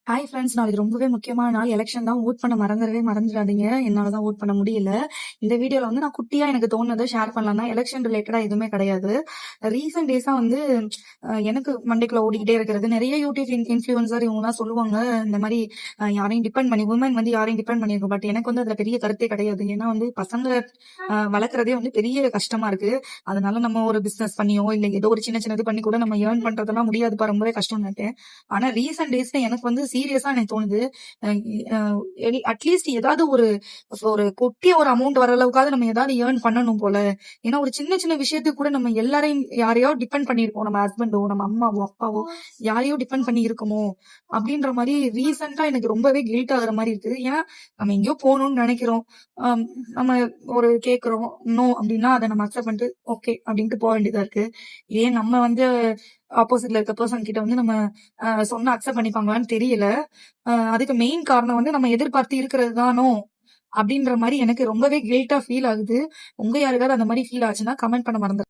Hi friends, நாளைக்கு ரொம்பவே முக்கியமான நாள். எலெக்ஷன் தான். ஓட் பண்ண மறந்துடாதீங்க. என்னால தான் ஓட் பண்ண முடியல. இந்த வீடியோல வந்து நான் குட்டியா எனக்கு தோணுனத ஷேர் பண்ணலாம் தான். எலெக்ஷன் ரிலேட்டடா எதுவுமே கிடையாது. ரீசென்ட் டேஸா வந்து எனக்கு மண்டைக்குள்ள ஓடிக்கிட்டே இருக்கிறது. நிறைய யூடியூப் இன்ஃப்ளூயன்சர் இவங்கலாம் சொல்லுவாங்க, இந்த மாரி யாரையும் டிபெண்ட் பண்ணி வுமன் வந்து யாரையும் டிபெண்ட் பண்ணியிருக்கோம். பட் எனக்கு வந்து அதுல பெரிய கருத்தே கிடையாது. ஏன்னா வந்து பசங்க வளர்க்குறதே வந்து பெரிய கஷ்டமா இருக்கு. அதனால நம்ம ஒரு பிசினஸ் பண்ணியோ, இல்ல ஏதோ ஒரு சின்ன சின்னது பண்ணி கூட நம்ம ஏர்ன் பண்றதெல்லாம் முடியாதுப்பா, ரொம்பவே கஷ்டம்னு நினைப்பேன். ஆனா ரீசென்ட் டேஸ்ல எனக்கு வந்து சீரியஸா எனக்கு தோணுது, அட்லீஸ்ட் ஏதாவது ஒரு ஒரு குட்டிய ஒரு அமௌண்ட் வர அளவுக்காவது நம்ம ஏதாவது ஏர்ன் பண்ணணும் போல. ஏன்னா ஒரு சின்ன சின்ன விஷயத்துக்கு கூட நம்ம எல்லாரையும் யாரையோ டிபெண்ட் பண்ணியிருக்கோம். நம்ம ஹஸ்பண்டோ, நம்ம அம்மாவோ, அப்பாவோ யாரையோ டிபெண்ட் பண்ணி இருக்கோமோ அப்படின்ற மாதிரி ரீசெண்டா எனக்கு ரொம்பவே கில்ட் ஆகுற மாதிரி இருக்கு. ஏன்னா நம்ம எங்கேயோ போகணும்னு நினைக்கிறோம். நம்ம ஒரு கேக்குறோம், நோ அப்படின்னா அதை நம்ம அக்செப்ட் பண்ணிட்டு ஓகே அப்படின்ட்டு போக வேண்டியதா இருக்கு. ஏன் நம்ம வந்து ஆப்போசிட்ல இருக்க பர்சன் கிட்ட வந்து நம்ம சொன்னா அக்செப்ட் பண்ணிப்பாங்களான்னு தெரியல. அதுக்கு மெயின் காரணம் வந்து நம்ம எதிர்பார்த்து இருக்கிறது தானோ அப்படின்ற மாதிரி எனக்கு ரொம்பவே கில்ட்டா ஃபீல் ஆகுது. உங்க யாருக்காவது அந்த மாதிரி ஃபீல் ஆச்சுன்னா கமெண்ட் பண்ண மறந்துடாதீங்க.